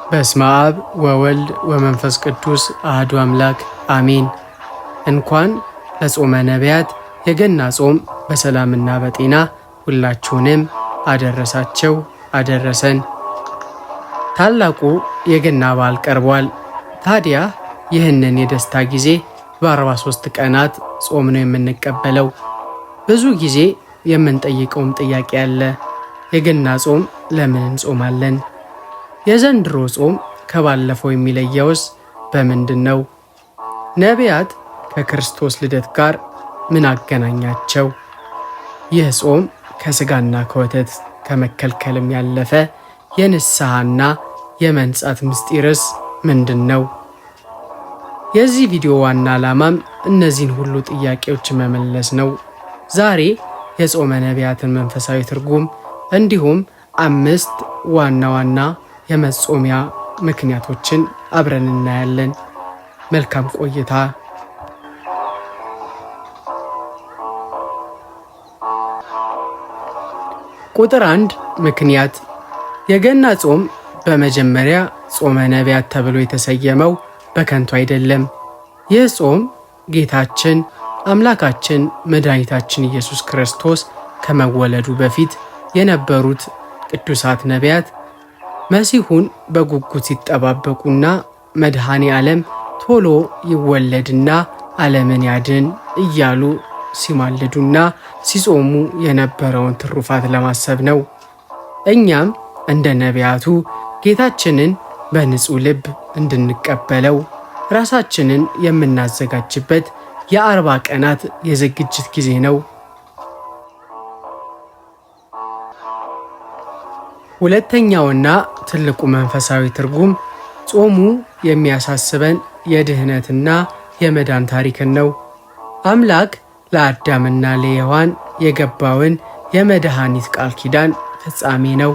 በስመ አብ ወወልድ ወመንፈስ ቅዱስ አሐዱ አምላክ አሜን። እንኳን ለጾመ ነቢያት የገና ጾም በሰላምና በጤና ሁላችሁንም አደረሳቸው አደረሰን። ታላቁ የገና በዓል ቀርቧል። ታዲያ ይህንን የደስታ ጊዜ በ43 ቀናት ጾም ነው የምንቀበለው። ብዙ ጊዜ የምንጠይቀውም ጥያቄ አለ። የገና ጾም ለምን እንጾማለን? የዘንድሮ ጾም ከባለፈው የሚለየውስ በምንድን ነው? ነቢያት ከክርስቶስ ልደት ጋር ምን አገናኛቸው? ይህ ጾም ከሥጋና ከወተት ከመከልከልም ያለፈ የንስሐና የመንጻት ምስጢርስ ምንድን ነው? የዚህ ቪዲዮ ዋና ዓላማም እነዚህን ሁሉ ጥያቄዎች መመለስ ነው። ዛሬ የጾመ ነቢያትን መንፈሳዊ ትርጉም እንዲሁም 5 ዋና ዋና የመጾሚያ ምክንያቶችን አብረን እናያለን። መልካም ቆይታ። ቁጥር 1 ምክንያት። የገና ጾም በመጀመሪያ ጾመ ነቢያት ተብሎ የተሰየመው በከንቱ አይደለም። ይህ ጾም ጌታችን አምላካችን መድኃኒታችን ኢየሱስ ክርስቶስ ከመወለዱ በፊት የነበሩት ቅዱሳት ነቢያት መሲሁን በጉጉት ሲጠባበቁና መድኃኔ ዓለም ቶሎ ይወለድና ዓለምን ያድን እያሉ ሲማልዱና ሲጾሙ የነበረውን ትሩፋት ለማሰብ ነው። እኛም እንደ ነቢያቱ ጌታችንን በንጹሕ ልብ እንድንቀበለው ራሳችንን የምናዘጋጅበት የ40 ቀናት የዝግጅት ጊዜ ነው። ሁለተኛውና ትልቁ መንፈሳዊ ትርጉም ጾሙ የሚያሳስበን የድህነትና የመዳን ታሪክን ነው። አምላክ ለአዳምና ለሔዋን የገባውን የመድኃኒት ቃል ኪዳን ፍጻሜ ነው።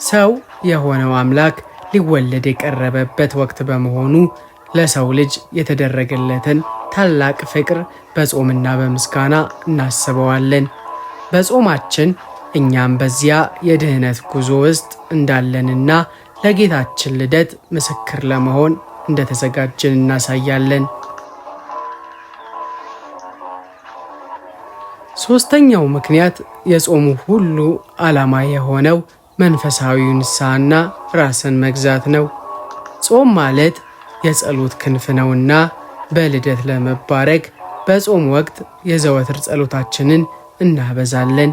ሰው የሆነው አምላክ ሊወለድ የቀረበበት ወቅት በመሆኑ ለሰው ልጅ የተደረገለትን ታላቅ ፍቅር በጾምና በምስጋና እናስበዋለን። በጾማችን እኛም በዚያ የድህነት ጉዞ ውስጥ እንዳለንና ለጌታችን ልደት ምስክር ለመሆን እንደተዘጋጀን እናሳያለን። ሦስተኛው ምክንያት የጾሙ ሁሉ ዓላማ የሆነው መንፈሳዊው ንስሐና ራስን መግዛት ነው። ጾም ማለት የጸሎት ክንፍ ነውና በልደት ለመባረክ በጾም ወቅት የዘወትር ጸሎታችንን እናበዛለን።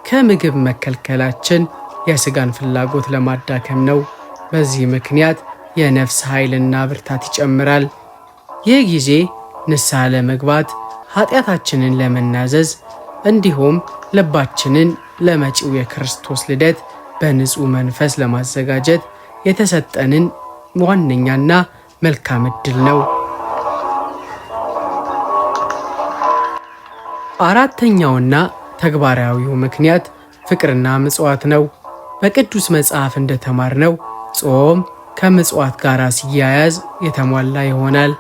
ከምግብ መከልከላችን የሥጋን ፍላጎት ለማዳከም ነው። በዚህ ምክንያት የነፍስ ኃይልና ብርታት ይጨምራል። ይህ ጊዜ ንስሐ ለመግባት ኃጢአታችንን ለመናዘዝ እንዲሁም ልባችንን ለመጪው የክርስቶስ ልደት በንጹሕ መንፈስ ለማዘጋጀት የተሰጠንን ዋነኛና መልካም ዕድል ነው። አራተኛውና ተግባራዊው ምክንያት ፍቅርና ምጽዋት ነው። በቅዱስ መጽሐፍ እንደተማርነው ጾም ከምጽዋት ጋር ሲያያዝ የተሟላ ይሆናል።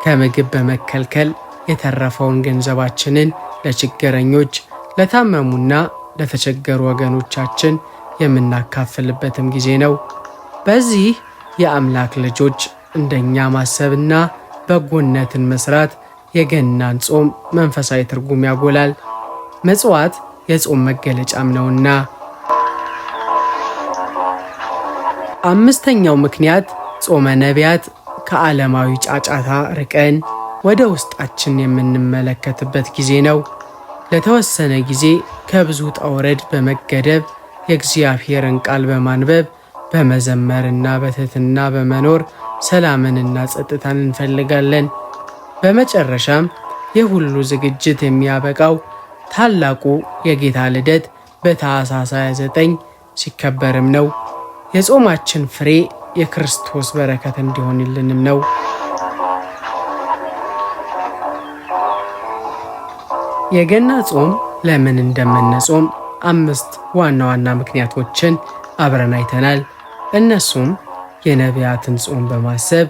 ከምግብ በመከልከል የተረፈውን ገንዘባችንን ለችግረኞች፣ ለታመሙና ለተቸገሩ ወገኖቻችን የምናካፍልበትም ጊዜ ነው። በዚህ የአምላክ ልጆች እንደኛ ማሰብና በጎነትን መስራት የገናን ጾም መንፈሳዊ ትርጉም ያጎላል። ምጽዋት የጾም መገለጫም ነውና። አምስተኛው ምክንያት ጾመ ነቢያት ከዓለማዊ ጫጫታ ርቀን ወደ ውስጣችን የምንመለከትበት ጊዜ ነው። ለተወሰነ ጊዜ ከብዙ ውጣ ውረድ በመገደብ የእግዚአብሔርን ቃል በማንበብ በመዘመርና በትሕትና በመኖር ሰላምንና ጸጥታን እንፈልጋለን። በመጨረሻም የሁሉ ዝግጅት የሚያበቃው ታላቁ የጌታ ልደት በታኅሳስ 29 ሲከበርም ነው። የጾማችን ፍሬ የክርስቶስ በረከት እንዲሆንልንም ነው። የገና ጾም ለምን እንደምንጾም 5 ዋና ዋና ምክንያቶችን አብረን አይተናል። እነሱም የነቢያትን ጾም በማሰብ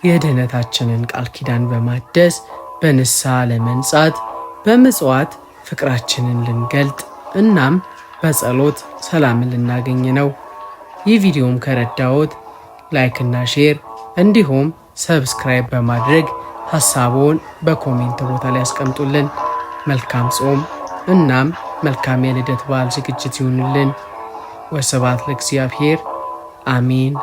የድህነታችንን ቃል ኪዳን በማደስ በንስሐ ለመንጻት፣ በምጽዋት ፍቅራችንን ልንገልጥ እናም በጸሎት ሰላምን ልናገኝ ነው። ይህ ቪዲዮም ከረዳዎት ላይክ እና ሼር እንዲሁም ሰብስክራይብ በማድረግ ሐሳቦን በኮሜንት ቦታ ላይ ያስቀምጡልን። መልካም ጾም እናም መልካም የልደት በዓል ዝግጅት ይሁንልን። ወስብሐት ለእግዚአብሔር አሜን።